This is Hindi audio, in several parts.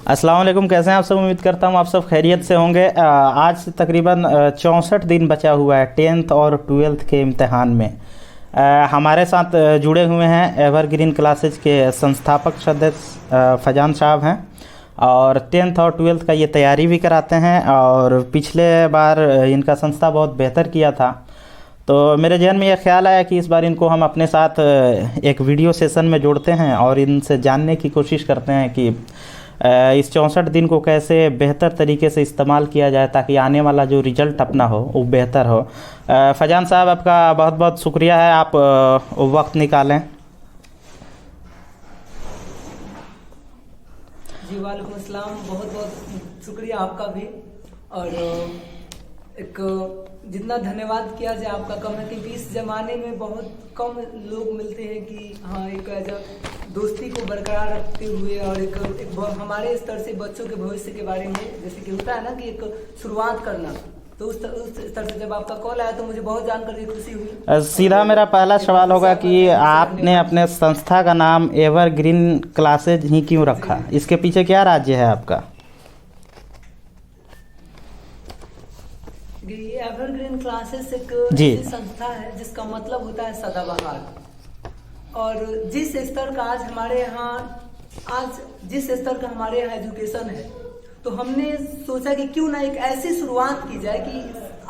अस्सलाम वालेकुम। कैसे हैं आप सब? उम्मीद करता हूँ आप सब खैरियत से होंगे। आज से तकरीबन 64 दिन बचा हुआ है 10th और 12th के इम्तिहान में। हमारे साथ जुड़े हुए हैं एवरग्रीन क्लासेज के संस्थापक सदस्य फजान साहब हैं और 10th और 12th का ये तैयारी भी कराते हैं और पिछले बार इनका संस्था बहुत बेहतर किया था। तो मेरे जहन में यह ख्याल आया कि इस बार इनको हम अपने साथ एक वीडियो सेशन में जोड़ते हैं और इनसे जानने की कोशिश करते हैं कि इस 64 दिन को कैसे बेहतर तरीके से इस्तेमाल किया जाए ताकि आने वाला जो रिज़ल्ट अपना हो वो बेहतर हो। फजान साहब, आपका बहुत बहुत शुक्रिया है, आप वक्त निकालें। जी वालेकुम अस्सलाम, बहुत बहुत शुक्रिया आपका भी। और एक जितना धन्यवाद किया जाए आपका कम है, क्योंकि इस ज़माने में बहुत कम लोग मिलते हैं कि हाँ एक दोस्ती को बरकरार रखते हुए और एक हमारे स्तर से बच्चों के भविष्य के बारे में, जैसे कि होता है ना कि एक शुरुआत करना, तो उस स्तर से जब आपका कॉल आया तो मुझे बहुत जानकर के खुशी हुई। सीधा मेरा पहला सवाल होगा कि आपने अपने संस्था का नाम एवरग्रीन क्लासेज ही क्यों रखा? इसके पीछे क्या राज्य है आपका? एवरग्रीन क्लासेस एक ऐसी संस्था है जिसका मतलब होता है सदाबहार। और जिस स्तर का आज हमारे यहाँ जिस स्तर का हमारे यहाँ एजुकेशन है, तो हमने सोचा कि क्यों ना एक ऐसी शुरुआत की जाए कि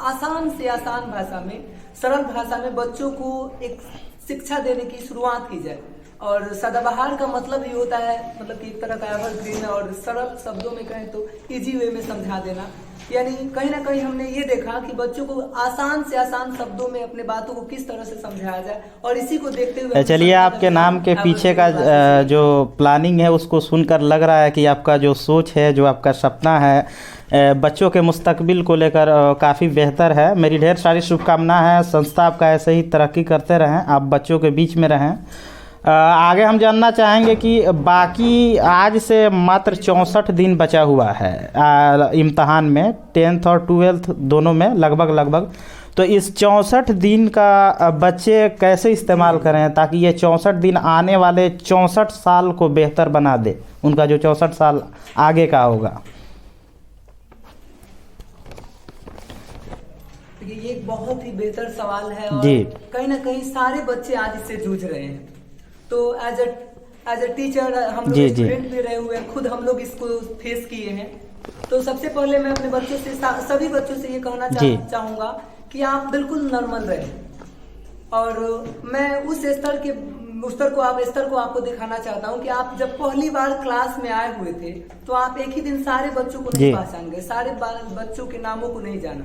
आसान से आसान भाषा में, सरल भाषा में बच्चों को एक शिक्षा देने की शुरुआत की जाए। और सदाबहार का मतलब ही होता है, मतलब कि एक तरह का एवरग्रीन, और सरल शब्दों में कहें तो इजी वे में समझा देना। यानी कहीं ना कहीं हमने ये देखा कि बच्चों को आसान से आसान शब्दों में अपने बातों को किस तरह से समझाया जाए, और इसी को देखते हुए चलिए, आपके नाम के पीछे का जो प्लानिंग है उसको सुनकर लग रहा है कि आपका जो सोच है, जो आपका सपना है बच्चों के मुस्तकबिल को लेकर काफ़ी बेहतर है। मेरी ढेर सारी शुभकामना है। संस्था आपका ऐसे ही तरक्की करते रहें, आप बच्चों के बीच में रहें। आगे हम जानना चाहेंगे कि बाकी आज से मात्र 64 दिन बचा हुआ है इम्तहान में, 10th और 12th दोनों में लगभग। तो इस 64 दिन का बच्चे कैसे इस्तेमाल करें ताकि ये 64 दिन आने वाले 64 साल को बेहतर बना दे, उनका जो 64 साल आगे का होगा? ये एक बहुत ही बेहतर सवाल है और जी, कहीं ना कहीं सारे बच्चे आज इससे जूझ रहे हैं। तो एज अ टीचर हम लोग स्टूडेंट भी रहे हुए हैं, खुद हम लोग इसको फेस किए हैं। तो सबसे पहले मैं अपने बच्चों से, सभी बच्चों से ये कहना चाहूंगा कि आप बिल्कुल नॉर्मल रहें। और मैं उस स्तर को आपको दिखाना चाहता हूँ कि आप जब पहली बार क्लास में आए हुए थे तो आप एक ही दिन सारे बच्चों को नहीं पहचान गए, सारे बच्चों के नामों को नहीं जाना।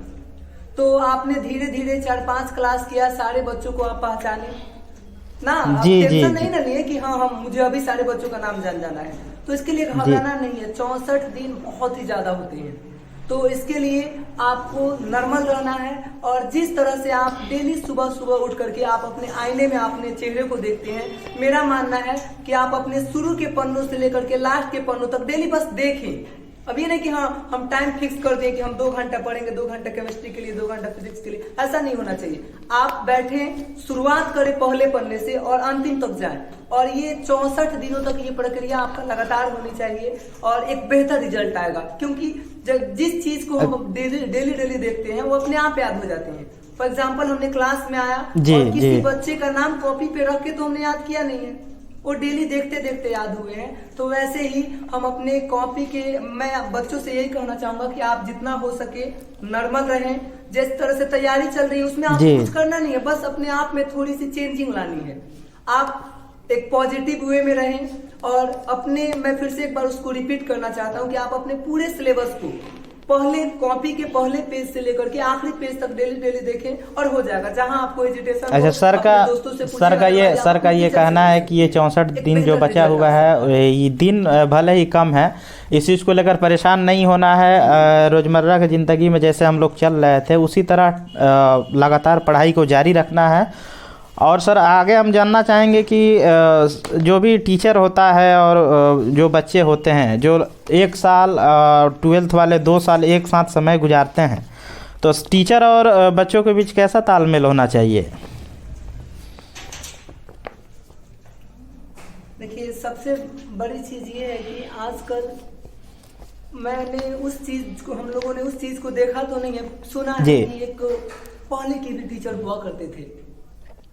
तो आपने धीरे धीरे 4-5 क्लास किया, सारे बच्चों को आप पहचाने ना। टेंशन नहीं ना लिए कि हाँ मुझे अभी सारे बच्चों का नाम जाना है। तो इसके लिए घबराना नहीं है। 64 दिन बहुत ही ज्यादा होते हैं, तो इसके लिए आपको नॉर्मल रहना है। और जिस तरह से आप डेली सुबह सुबह उठ करके आप अपने आईने में अपने चेहरे को देखते हैं, मेरा मानना है कि आप अपने शुरू के पन्नों से लेकर के लास्ट के पन्नों तक डेली बस देखें। अब ये नहीं कि हाँ हम टाइम फिक्स कर दें कि हम 2 घंटा पढ़ेंगे, 2 घंटा केमिस्ट्री के लिए, 2 घंटा फिजिक्स के लिए, ऐसा नहीं होना चाहिए। आप बैठे, शुरुआत करें पहले पन्ने से और अंतिम तक जाएं। और ये 64 दिनों तक ये प्रक्रिया आपका लगातार होनी चाहिए और एक बेहतर रिजल्ट आएगा। क्योंकि जिस चीज को हम डेली देखते हैं वो अपने आप याद हो जाते हैं। फॉर एग्जाम्पल, हमने क्लास में आया और किसी बच्चे का नाम कॉपी पे रख के तो हमने याद किया नहीं है, वो डेली देखते देखते याद हुए हैं। तो वैसे ही हम अपने कॉपी के, मैं बच्चों से यही कहना चाहूंगा कि आप जितना हो सके नॉर्मल रहें। जिस तरह से तैयारी चल रही है उसमें आपको कुछ करना नहीं है, बस अपने आप में थोड़ी सी चेंजिंग लानी है। आप एक पॉजिटिव वे में रहें और मैं फिर से एक बार उसको रिपीट करना चाहता हूँ कि आप अपने पूरे सिलेबस को पहले कॉपी के पहले पेज से लेकर के आखिरी पेज तक डेली देखें और हो जाएगा। जहां आपको हेजिटेशन, अच्छा, सर का ये कहना है कि ये 64 दिन जो बचा हुआ है, ये दिन भले ही कम है, इस चीज़ को लेकर परेशान नहीं होना है। रोज़मर्रा की ज़िंदगी में जैसे हम लोग चल रहे थे उसी तरह लगातार पढ़ाई को जारी रखना है। और सर, आगे हम जानना चाहेंगे कि जो भी टीचर होता है और जो बच्चे होते हैं, जो 1 साल 12th वाले 2 साल एक साथ समय गुजारते हैं, तो टीचर और बच्चों के बीच कैसा तालमेल होना चाहिए? देखिए, सबसे बड़ी चीज़ ये है कि आजकल मैंने उस चीज को, हम लोगों ने उस चीज को देखा तो नहीं है, सुना है जी। कि एक पहले के भी टीचर हुआ करते थे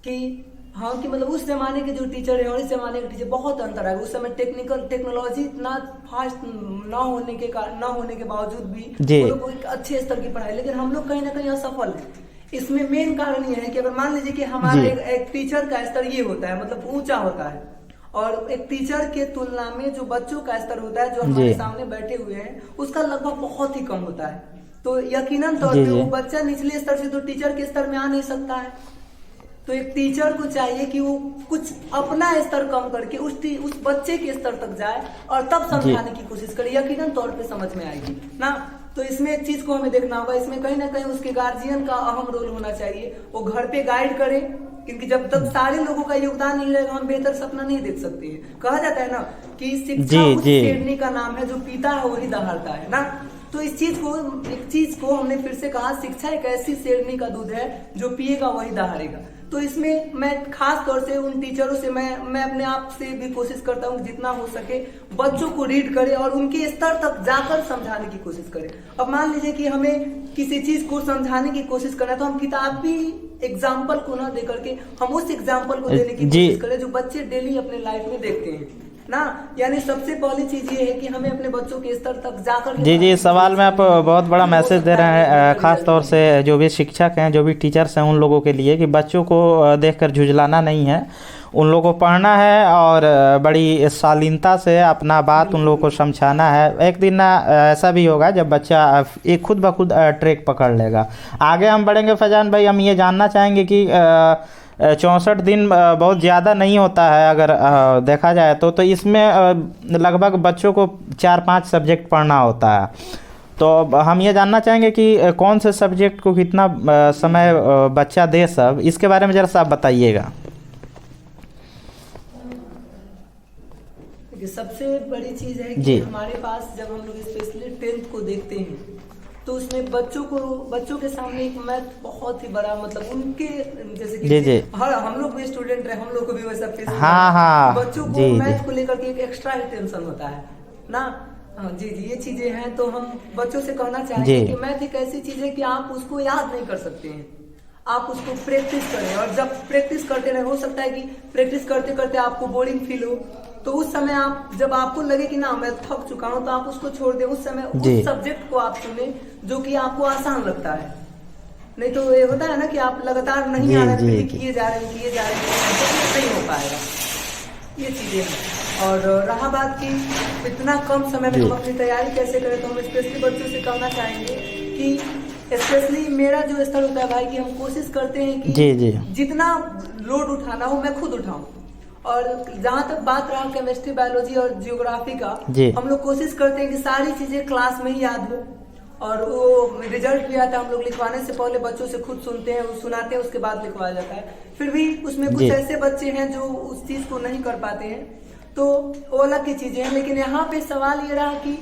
कि हाँ, कि मतलब उस जमाने के जो टीचर है और इस जमाने के टीचर बहुत अंतर है। उस समय टेक्नोलॉजी इतना फास्ट ना होने के बावजूद भी जी। वो लोग एक अच्छे स्तर की पढ़ाई, लेकिन हम लोग कहीं ना कहीं असफल है। इसमें मेन कारण ये है कि अगर मान लीजिए कि हमारा एक टीचर का स्तर ये होता है, मतलब ऊंचा होता है, और एक टीचर के तुलना में जो बच्चों का स्तर होता है, जो हमारे सामने बैठे हुए हैं, उसका लगभग बहुत ही कम होता है। तो यकीनन तौर पे वो बच्चा निचले स्तर से तो टीचर के स्तर में आ नहीं सकता है। तो एक टीचर को चाहिए कि वो कुछ अपना स्तर कम करके उस बच्चे के स्तर तक जाए और तब समझाने की कोशिश करे, यकीनन तौर पे समझ में आएगी ना। तो इसमें एक चीज को हमें देखना होगा, इसमें कहीं ना कहीं उसके गार्जियन का अहम रोल होना चाहिए। वो घर पे गाइड करे, क्योंकि जब तक सारे लोगों का योगदान नहीं रहेगा हम बेहतर सपना नहीं देख सकते हैं। कहा जाता है ना कि शिक्षा उस शेरनी का नाम है जो पीता है वही दहाड़ता है ना। तो एक चीज को हमने फिर से कहा, शिक्षा एक ऐसी शेरनी का दूध है जो पिएगा वही दहाड़ेगा। तो इसमें मैं खास तौर से उन टीचरों से मैं अपने आप से भी कोशिश करता हूँ जितना हो सके बच्चों को रीड करे और उनके स्तर तक जाकर समझाने की कोशिश करें। अब मान लीजिए कि हमें किसी चीज को समझाने की कोशिश करना है, तो हम किताबी एग्जाम्पल को ना देकर के हम उस एग्जाम्पल को देने की कोशिश करें जो बच्चे डेली अपने लाइफ में देखते हैं ना। यानी सबसे पहली चीज ये है कि हमें अपने बच्चों के स्तर तक जाकर जी सवाल में आप बहुत बड़ा मैसेज दे रहे हैं, खास तौर से जो भी शिक्षक हैं, जो भी टीचर्स हैं, उन लोगों के लिए कि बच्चों को देखकर झुझलाना नहीं है, उन लोगों को पढ़ना है और बड़ी शालीनता से अपना बात उन लोगों को समझाना है। एक दिन ऐसा भी होगा जब बच्चा एक खुद ब खुद ट्रैक पकड़ लेगा। आगे हम बढ़ेंगे फैजान भाई, हम ये जानना चाहेंगे कि 64 दिन बहुत ज़्यादा नहीं होता है अगर देखा जाए तो इसमें लगभग बच्चों को 4-5 सब्जेक्ट पढ़ना होता है। तो हम ये जानना चाहेंगे कि कौन से सब्जेक्ट को कितना समय बच्चा दे, सब इसके बारे में जरा सा आप बताइएगा। सबसे बड़ी चीज है कि हमारे पास जब हम लोग स्पेशली 10th को देखते हैं तो उसमें बच्चों के सामने एक मैथ बहुत ही बड़ा, मतलब उनके जैसे कि हम लोग भी स्टूडेंट रहे, हम लोग को भी वैसा फेस बच्चों को मैथ को लेकर के एक एक्स्ट्रा ही टेंशन होता है ना। हाँ जी ये चीजें हैं। तो हम बच्चों से कहना चाहेंगे कि मैथ एक ऐसी चीज है कि आप उसको याद नहीं कर सकते हैं, आप उसको प्रैक्टिस करें। और जब प्रैक्टिस करते रहे, हो सकता है कि प्रैक्टिस करते करते आपको बोरिंग फील हो, तो उस समय आप जब आपको लगे कि ना मैं थक चुका हूं, तो आप उसको छोड़ दें। उस समय उस सब्जेक्ट को आप चुने जो कि आपको आसान लगता है। नहीं तो ये होता है ना कि आप लगातार नहीं आ रहे हैं, किए जा रहे हैं तो नहीं हो पाएगा। ये चीजें हैं। और रहा बात की इतना कम समय में हम अपनी तैयारी कैसे करें, तो हम स्पेशली बच्चों से कहना चाहेंगे कि स्पेशली मेरा जो स्तर होता है भाई कि हम कोशिश करते हैं कि जितना लोड उठाना हो मैं खुद उठाऊं। और जहाँ तक बात रहा केमिस्ट्री, बायोलॉजी और जियोग्राफी का, हम लोग कोशिश करते हैं कि सारी चीजें क्लास में ही याद हो। और वो रिजल्ट भी आता है, हम लोग लिखवाने से पहले बच्चों से खुद सुनते हैं, सुनाते हैं, उसके बाद लिखवाया जाता है। फिर भी उसमें कुछ ऐसे बच्चे हैं जो उस चीज को नहीं कर पाते हैं, तो वो अलग की चीजें हैं। लेकिन यहाँ पे सवाल ये रहा कि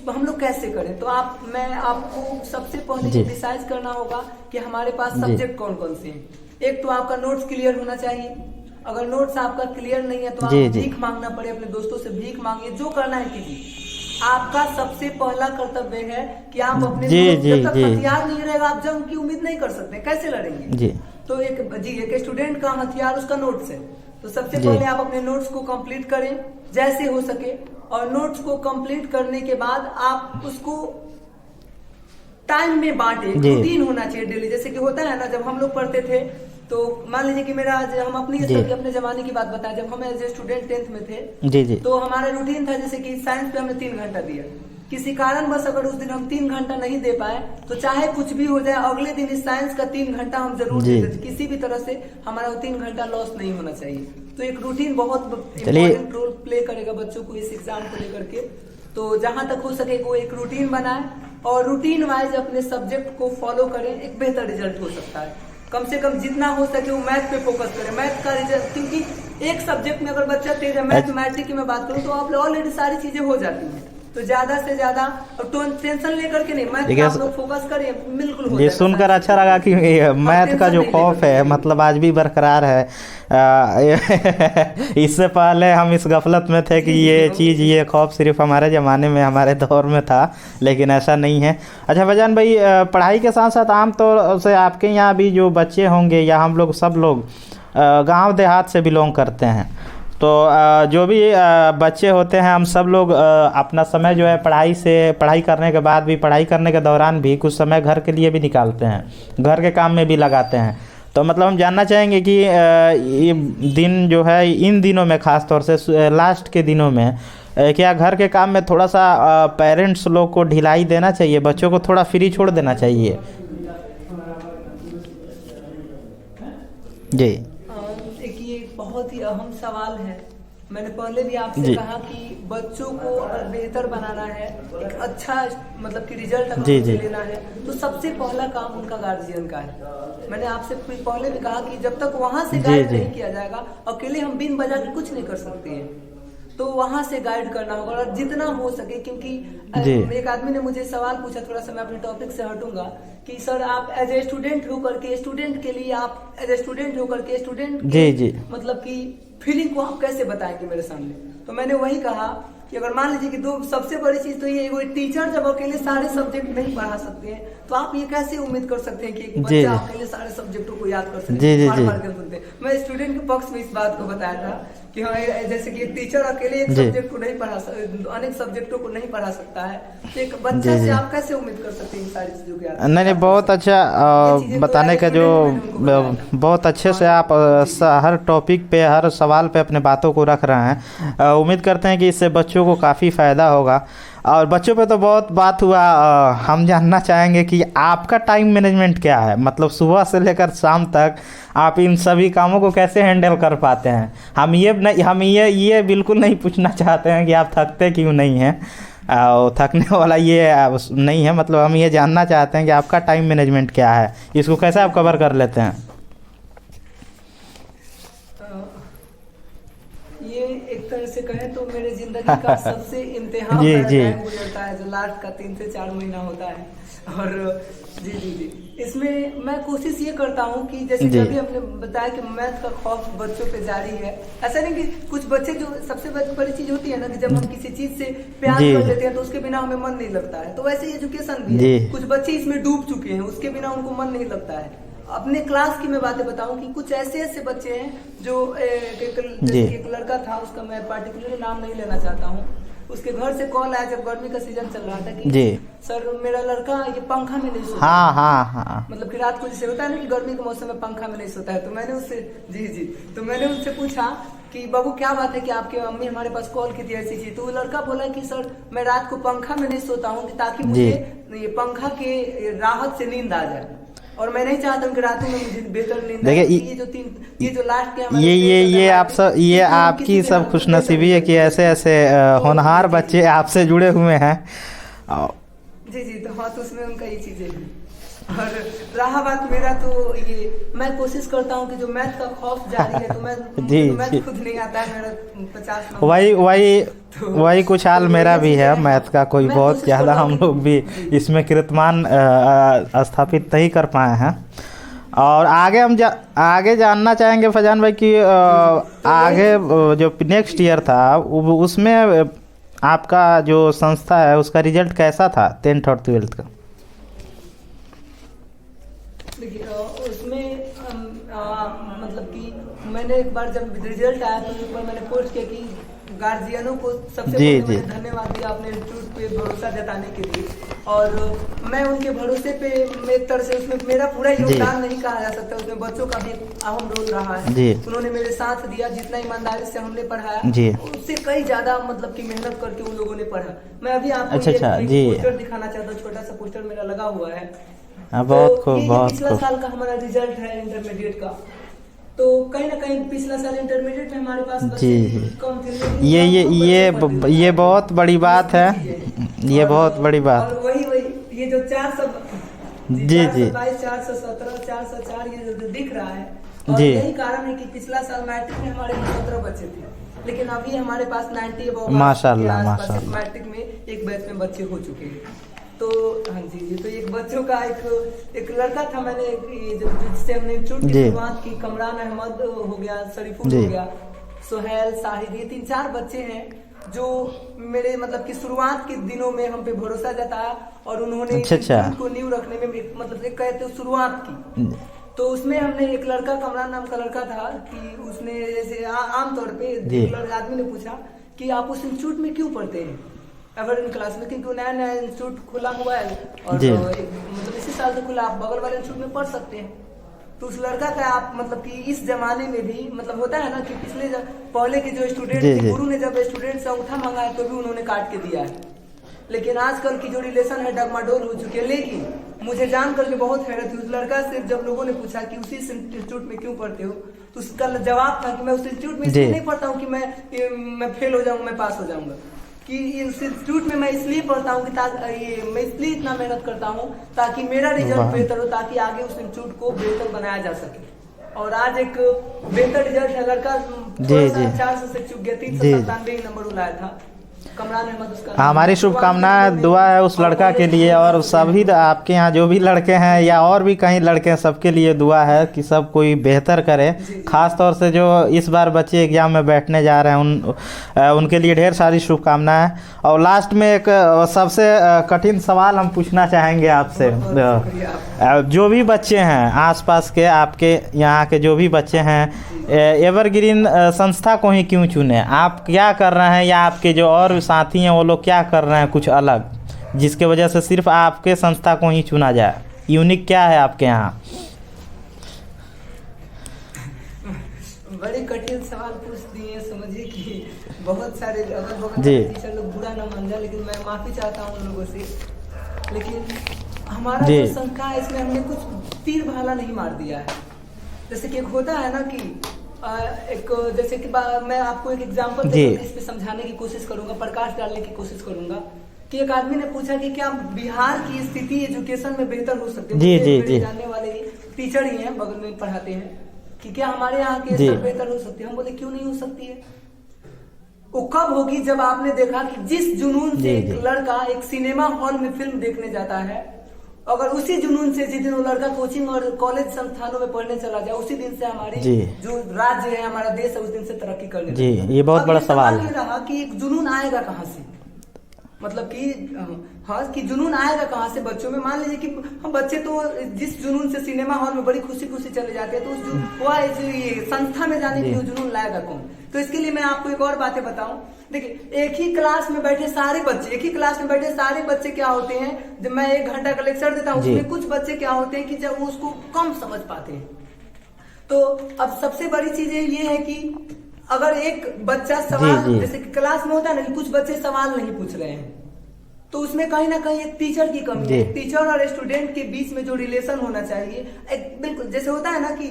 हम लोग कैसे करें। तो मैं आपको सबसे पहले डिसाइड करना होगा कि हमारे पास सब्जेक्ट कौन कौन से हैं। एक तो आपका नोट्स क्लियर होना चाहिए। अगर नोट्स आपका क्लियर नहीं है तो आप भीख मांगना पड़े, अपने दोस्तों से भीख मांगिए, जो करना है कीजिए। आपका सबसे पहला कर्तव्य है कि आप अपने जब तक हथियार नहीं रहेगा आप जंग की उम्मीद नहीं कर सकते, कैसे लड़ेंगे। तो एक स्टूडेंट का हथियार उसका नोट्स है। तो सबसे पहले आप अपने नोट्स को कंप्लीट करें जैसे हो सके, और नोट्स को कंप्लीट करने के बाद आप उसको टाइम में बांटे। रूटीन होना चाहिए डेली। जैसे कि होता है ना, जब हम लोग पढ़ते थे तो मान लीजिए कि हम अपने जमाने की बात बताएं, जब हम एज ए स्टूडेंट 10th में थे तो हमारा रूटीन था, जैसे कि साइंस पे हमने 3 घंटा दिया। किसी कारण बस अगर उस दिन हम 3 घंटा नहीं दे पाए तो चाहे कुछ भी हो जाए, अगले दिन इस साइंस का 3 घंटा हम जरूर देते। किसी भी तरह से हमारा 3 घंटा लॉस नहीं होना चाहिए। तो एक रूटीन बहुत इम्पोर्टेंट रोल प्ले करेगा बच्चों को इस एग्जाम को लेकर के। तो जहां तक हो सके वो एक रूटीन बनाए और रूटीन वाइज अपने सब्जेक्ट को फॉलो करें, एक बेहतर रिजल्ट हो सकता है। कम से कम जितना हो सके वो मैथ पे फोकस करें। मैथ का रिजल्ट, क्योंकि एक सब्जेक्ट में अगर बच्चा तेज है, मैथमेटिक्स की मैं बात करूं तो आप ऑलरेडी सारी चीजें हो जाती हैं। तो ज्यादा से ज्यादा टेंशन लेकर के नहीं, मैथ आप लोग फोकस करें, बिल्कुल ये सुनकर अच्छा लगा कि मैथ का जो खौफ है मतलब आज भी बरकरार है। इससे पहले हम इस गफलत में थे कि ये चीज़, ये खौफ सिर्फ हमारे ज़माने में, हमारे दौर में था, लेकिन ऐसा नहीं है। अच्छा फैजान भाई, पढ़ाई के साथ साथ आमतौर से आपके यहाँ भी जो बच्चे होंगे या हम लोग सब लोग गांव देहात से बिलोंग करते हैं, तो जो भी बच्चे होते हैं हम सब लोग अपना समय जो है पढ़ाई करने के बाद भी, पढ़ाई करने के दौरान भी कुछ समय घर के लिए भी निकालते हैं, घर के काम में भी लगाते हैं। तो मतलब हम जानना चाहेंगे कि ये दिन जो है इन दिनों में, ख़ास तौर से लास्ट के दिनों में, क्या घर के काम में थोड़ा सा पेरेंट्स लोग को ढिलाई देना चाहिए, बच्चों को थोड़ा फ्री छोड़ देना चाहिए? जी, बहुत ही अहम सवाल है। मैंने पहले भी आपसे कहा कि बच्चों को अगर बेहतर बनाना है, एक अच्छा मतलब कि रिजल्ट अगर लेना है, तो सबसे पहला काम उनका गार्जियन का है। मैंने आपसे पहले भी कहा कि जब तक वहां से गाइड नहीं किया जाएगा, अकेले हम बिन बजा के कुछ नहीं कर सकते हैं, तो वहां से गाइड करना होगा और जितना हो सके। क्योंकि एक आदमी ने मुझे सवाल पूछा, थोड़ा सा मैं अपने टॉपिक से हटूंगा, कि सर आप एज ए स्टूडेंट होकर के, स्टूडेंट के लिए आप एज ए स्टूडेंट होकर के स्टूडेंट मतलब कि फीलिंग को आप कैसे बताएंगे मेरे सामने? तो मैंने वही कहा कि अगर मान लीजिए कि दो सबसे बड़ी चीज तो ये, टीचर जब अकेले सारे सब्जेक्ट नहीं पढ़ा सकते हैं, तो आप ये कैसे उम्मीद कर सकते हैं कि एक बच्चा अकेले सारे सब्जेक्टों को याद कर सकते हैं? मैं स्टूडेंट के पक्ष में इस बात को बताया था कि हाँ, जैसे कि टीचर अकेले एक सब्जेक्ट को नहीं पढ़ा सकता, अनेक सब्जेक्टों को नहीं पढ़ा सकता है, तो एक बच्चा से आप कैसे उम्मीद कर सकते हैं इन सारी चीजों की? नहीं, बहुत अच्छा बताने का जो बहुत अच्छे से आप हर टॉपिक पे, हर सवाल पे अपने बातों को रख रहे हैं। उम्मीद करते हैं कि इससे बच्चों को काफ़ी फ़ायदा होगा। और बच्चों पे तो बहुत बात हुआ, हम जानना चाहेंगे कि आपका टाइम मैनेजमेंट क्या है, मतलब सुबह से लेकर शाम तक आप इन सभी कामों को कैसे हैंडल कर पाते हैं? हम ये बिल्कुल नहीं पूछना चाहते हैं कि आप थकते क्यों नहीं हैं, थकने वाला ये नहीं है, मतलब हम ये जानना चाहते हैं कि आपका टाइम मैनेजमेंट क्या है, इसको कैसे आप कवर कर लेते हैं? ये एक तरह से कहें तो मेरे जिंदगी का सबसे इम्तिहान गुजरता है, जो लास्ट का 3 से 4 महीना होता है। और जी इसमें मैं कोशिश ये करता हूँ कि जैसे जब भी हमने बताया कि मैथ का खौफ बच्चों पे जारी है, ऐसा नहीं कि कुछ बच्चे, जो सबसे बड़ी चीज होती है ना कि जब हम किसी चीज से प्यार कर लेते हैं तो उसके बिना हमें मन नहीं लगता है, तो वैसे एजुकेशन भी है, कुछ बच्चे इसमें डूब चुके हैं, उसके बिना उनको मन नहीं लगता है। अपने क्लास की मैं बातें बताऊं कि कुछ ऐसे बच्चे हैं जो एक लड़का था, उसका मैं पार्टिकुलर नाम नहीं लेना चाहता हूं, उसके घर से कॉल आया जब गर्मी का सीजन चल रहा था कि सर मेरा लड़का ये पंखा में नहीं सोता। हाँ। मतलब कि रात को जैसे होता है ना कि गर्मी के मौसम में पंखा में नहीं सोता है, तो मैंने उससे तो मैंने उनसे पूछा कि बाबू क्या बात है कि आपकी मम्मी हमारे पास कॉल की थी ऐसी चीज, तो वो लड़का बोला कि सर मैं रात को पंखा में नहीं सोता हूँ ताकि मुझे ये पंखा के राहत से नींद आ जाए, और मैं नहीं चाहता हूँ कि रातों में मुझे बेहतर नींद। देखिए ये जो लास्ट के ये आपकी सब खुशनसीबी है कि ऐसे होनहार बच्चे आपसे जुड़े हुए हैं। जी तो हाँ, तो उसमें उनका ये चीजें हैं। और रहा बात मेरा, तो ये मैं कोशिश करता हूँ कि जो मैथ का खौफ जारी है, तो मैं खुद नहीं आता है, मेरा 50 वही कुछ हाल मेरा भी है, मैथ का कोई बहुत ज़्यादा हम लोग भी इसमें कीर्तिमान स्थापित नहीं कर पाए हैं। और आगे हम आगे जानना चाहेंगे फैजान भाई कि आगे जो नेक्स्ट ईयर था उसमें आपका जो संस्था है उसका रिजल्ट कैसा था 10th और 12th का? देखिए उसमें मतलब कि मैंने एक बार जब रिजल्ट आया तो ऊपर मैंने पोस्ट किया कि गार्जियनों को सबसे पहले धन्यवाद दिया अपने इंस्टीट्यूट पे भरोसा जताने के लिए, और मैं उनके भरोसे पे एक तरह से उसमें मेरा पूरा योगदान नहीं कहा जा सकता, उसमें बच्चों का भी अहम रोल रहा है। उन्होंने मेरे साथ दिया, जितना ईमानदारी से हमने पढ़ाया उससे कई ज्यादा मतलब की मेहनत करके उन लोगों ने पढ़ा। मैं अभी आपको पोस्टर दिखाना चाहता हूँ, छोटा सा पोस्टर मेरा लगा हुआ है। बहुत खूब, बहुत पिछला साल का हमारा रिजल्ट है इंटरमीडिएट का, तो कहीं ना कहीं पिछला साल इंटरमीडिएट में हमारे पास कम थे। ये बहुत बड़ी बात है, ये बहुत बड़ी बात। और वही ये जो 422, 417, 404 ये जो दिख रहा है, और यही कारण है कि पिछला साल मैट्रिक में हमारे 17 बच्चे थे। लेकिन अभी हमारे पास 90 माशाल्लाह माशाल्लाह मैट्रिक में एक बैच में बच्चे हो चुके हैं। तो हाँ जी, तो एक बच्चों का एक लड़का था, मैंने जिससे हमने इंस्टीट्यूट की शुरुआत की, कमरान अहमद हो गया, शरीफुल हो गया, सोहेल, साहिद, ये 3-4 बच्चे हैं जो मेरे मतलब कि शुरुआत के दिनों में हम पे भरोसा जताया और उन्होंने को नींव रखने में मतलब एक कहते शुरुआत की। तो उसमें हमने एक लड़का, कमरान नाम का लड़का था, कि उसने जैसे आमतौर पे आदमी ने पूछा कि आप उस इंस्टीट्यूट में क्यों पढ़ते हैं एवरग्रीन क्लास में, क्योंकि नया नया इंस्टीट्यूट खुला हुआ है और मतलब इसी साल से खुला, आप बगल वाले इंस्टीट्यूट में पढ़ सकते हैं। तो उस लड़का का आप मतलब कि इस जमाने में भी मतलब होता है ना कि पिछले पहले के जो स्टूडेंट थे, गुरु ने जब स्टूडेंट से अंगूठा मांगा है तो भी उन्होंने काट के दिया है, लेकिन आजकल की जो रिलेशन है डगमाडोल हो चुकी है। लेकिन मुझे जान करके बहुत हैरत हुई, उस लड़का से जब लोगों ने पूछा कि उसी इंस्टीट्यूट में क्यों पढ़ते हो, तो उसका जवाब था कि मैं उस इंस्टीट्यूट में इसलिए नहीं पढ़ता हूँ कि मैं फेल हो जाऊंगा, मैं पास हो जाऊंगा, कि इस इंस्टीट्यूट में मैं इसलिए पढ़ता हूँ कि मैं इसलिए इतना मेहनत करता हूँ ताकि मेरा रिजल्ट बेहतर हो, ताकि आगे उस इंस्टीट्यूट को बेहतर बनाया जा सके। और आज एक बेहतर रिजल्ट है, लड़का 400 से चूक गया, 397 नंबर लाया था, कमरान अहमद उसका। हमारी शुभकामनाएं, दुआ है उस लड़का के लिए और सभी आपके यहाँ जो भी लड़के हैं या और भी कहीं लड़के हैं, सबके लिए दुआ है कि सब कोई बेहतर करे। खास तौर से जो इस बार बच्चे एग्जाम में बैठने जा रहे हैं उनके लिए ढेर सारी शुभकामनाएं। और लास्ट में एक सबसे कठिन सवाल हम पूछना चाहेंगे आपसे, जो भी बच्चे हैं आसपास के, आपके यहाँ के जो भी बच्चे हैं, एवरग्रीन संस्था को ही क्यों चुने? आप क्या कर रहे हैं या आपके जो और साथी हैं वो लोग क्या कर रहे हैं कुछ अलग, जिसके वजह से सिर्फ आपके संस्था को ही चुना जाए? यूनिक क्या है आपके यहाँ? बड़े कठिन सवाल पूछ दिए, समझिए कि बहुत सारे टीचर लोग बुरा ना मान जाए, लेकिन मैं माफी चाहता हूँ उन लोगों से। लेकिन हमारा जो संस्था है इसमें हमने कुछ तीर भाला नहीं मार दिया है। जैसे कि एक होता है ना कि एक जैसे कि मैं आपको एक एग्जांपल देकर इस पे समझाने की कोशिश करूंगा, प्रकाश डालने की कोशिश करूंगा कि एक आदमी ने पूछा कि क्या बिहार की स्थिति एजुकेशन में बेहतर हो सकती है? जी जानने वाले टीचर ही हैं, बगल में पढ़ाते हैं, कि क्या हमारे यहाँ की स्तर बेहतर हो सकती है? हम बोले क्यों नहीं हो सकती है। वो कब होगी जब आपने देखा कि जिस जुनून से एक लड़का एक सिनेमा हॉल में फिल्म देखने जाता है, अगर उसी जुनून से जिस दिन वो लड़का कोचिंग और कॉलेज संस्थानों में पढ़ने चला जाए, उसी दिन से हमारी जो राज्य है, हमारा देश है, उस दिन से तरक्की करने जी। ये बहुत बड़ा सवाल है रहा कि एक जुनून आएगा कहाँ से, मतलब कि हाँ कि जुनून आएगा कहाँ से बच्चों में। मान लीजिए कि हम बच्चे तो जिस जुनून से सिनेमा हॉल में बड़ी खुशी खुशी चले जाते हैं, तो उस ये संस्था में जाने के लिए जुनून लाएगा कौन? तो इसके लिए मैं आपको एक और बातें बताऊं। देखिए, एक ही क्लास में बैठे सारे बच्चे क्या होते हैं, जब मैं 1 घंटा का लेक्चर देता हूँ उसमें कुछ बच्चे क्या होते हैं कि जब वो उसको कम समझ पाते हैं। तो अब सबसे बड़ी चीज ये है कि अगर एक बच्चा सवाल जैसे कि क्लास में होता है ना कि कुछ बच्चे सवाल नहीं पूछ रहे हैं, तो उसमें कहीं ना कहीं एक टीचर की कमी है। टीचर और स्टूडेंट के बीच में जो रिलेशन होना चाहिए, एक बिल्कुल जैसे होता है ना कि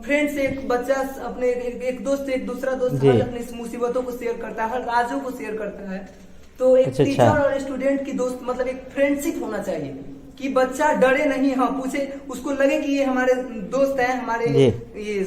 फ्रेंड से एक बच्चा अपने एक दोस्त से एक दूसरा दोस्त अपनी मुसीबतों को शेयर करता है, हर राजों को शेयर करता है। तो एक टीचर और स्टूडेंट की दोस्त मतलब एक फ्रेंडशिप होना चाहिए कि बच्चा डरे नहीं, हाँ पूछे, उसको लगे कि ये हमारे दोस्त हैं, हमारे ये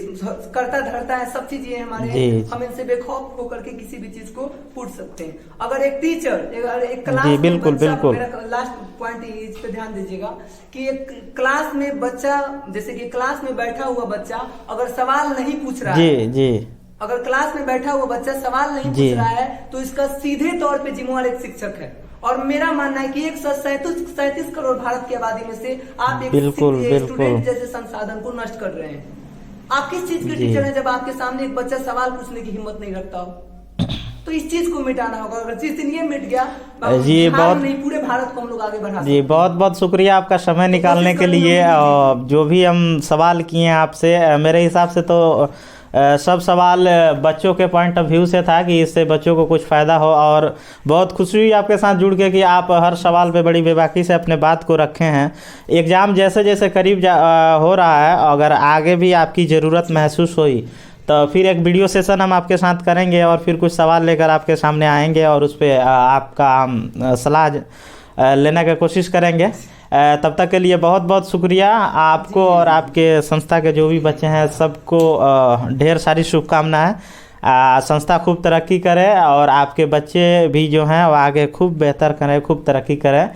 करता धरता है, सब चीज ये हमारे, हम इनसे बेखौफ होकर के किसी भी चीज को पूछ सकते हैं। अगर एक टीचर एक क्लास में बिल्कुल मेरा लास्ट पॉइंट इस पे ध्यान दीजिएगा कि एक क्लास में बच्चा, जैसे कि क्लास में बैठा हुआ बच्चा अगर सवाल नहीं पूछ रहा है, अगर क्लास में बैठा हुआ बच्चा सवाल नहीं पूछ रहा है, तो इसका सीधे तौर पे जिम्मेवार एक शिक्षक है। और मेरा मानना है कि 137 करोड़ भारत की आबादी में से आप एक स्टूडेंट जैसे संसाधन को नष्ट कर रहे हैं। आप किस चीज के टीचर हैं जब आपके सामने एक बच्चा सवाल पूछने की हिम्मत नहीं रखता हो? तो इस चीज को मिटाना होगा। अगर जिस दिन ये मिट गया जी, बहुत नहीं, पूरे भारत को हम लोग आगे बढ़ा जी। बहुत बहुत शुक्रिया आपका समय निकालने के लिए। जो भी हम सवाल किए हैं आपसे, मेरे हिसाब से तो सब सवाल बच्चों के पॉइंट ऑफ व्यू से था कि इससे बच्चों को कुछ फ़ायदा हो, और बहुत खुशी हुई आपके साथ जुड़ के कि आप हर सवाल पे बड़ी बेबाकी से अपने बात को रखे हैं। एग्ज़ाम जैसे जैसे करीब हो रहा है, अगर आगे भी आपकी ज़रूरत महसूस हुई तो फिर एक वीडियो सेशन हम आपके साथ करेंगे और फिर कुछ सवाल लेकर आपके सामने आएंगे और उस पर आपका हम सलाह लेने की कोशिश करेंगे। तब तक के लिए बहुत बहुत शुक्रिया आपको और आपके संस्था के जो भी बच्चे हैं सबको ढेर सारी शुभकामनाएं। संस्था खूब तरक्की करे और आपके बच्चे भी जो हैं वो आगे खूब बेहतर करें, खूब तरक्की करें।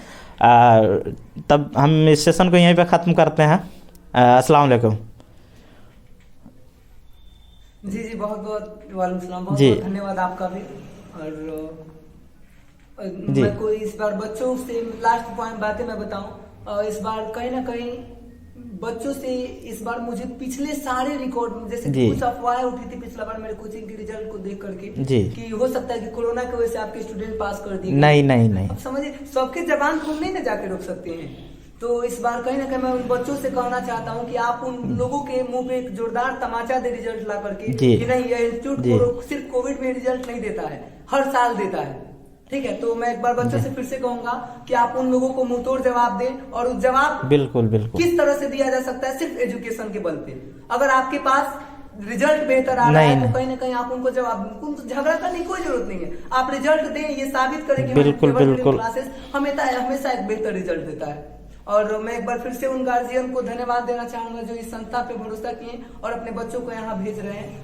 तब हम इस सेशन को यहीं पे ख़त्म करते हैं। अस्सलाम वालेकुम। जी जी, बहुत बहुत वालेकुम सलाम, बहुत जी बहुत धन्यवाद आपका भी। और जी मैं कोई इस बार बच्चों से लास्ट पॉइंट बातें मैं बताऊं, इस बार कहीं ना कहीं बच्चों से इस बार मुझे पिछले सारे रिकॉर्ड, जैसे कि कुछ अफवाहें उठी थी पिछला बार मेरे कोचिंग के रिजल्ट को देख करके जी कि हो सकता है कि कोरोना की वजह से आपके स्टूडेंट पास कर दिए। नहीं नहीं नहीं, अब समझिए सबके जबान को हम नहीं ना जाके रोक सकते हैं। तो इस बार कहीं ना कहीं मैं उन बच्चों से कहना चाहता हूं कि आप उन लोगों के मुंह पे एक जोरदार तमाचा दे रिजल्ट ला करके कि नहीं, यह इंस्टीट्यूट सिर्फ कोविड में रिजल्ट नहीं देता है, हर साल देता है। ठीक है, तो मैं एक बार बच्चों से फिर से कहूंगा कि आप उन लोगों को मुंहतोड़ जवाब दें, और उस जवाब बिल्कुल बिल्कुल किस तरह से दिया जा सकता है, सिर्फ एजुकेशन के बल पे। अगर आपके पास रिजल्ट बेहतर आ रहा है तो कहीं ना कहीं आप उनको जवाब, झगड़ा करने की कोई जरूरत नहीं है। आप रिजल्ट दें, ये साबित करें कि बिल्कुल बिल्कुल क्लासेस हमेशा एक बेहतर रिजल्ट देता है। और मैं एक बार फिर से उन गार्जियन को धन्यवाद देना चाहूंगा जो इस संस्था पे भरोसा किए और अपने बच्चों को यहाँ भेज रहे हैं।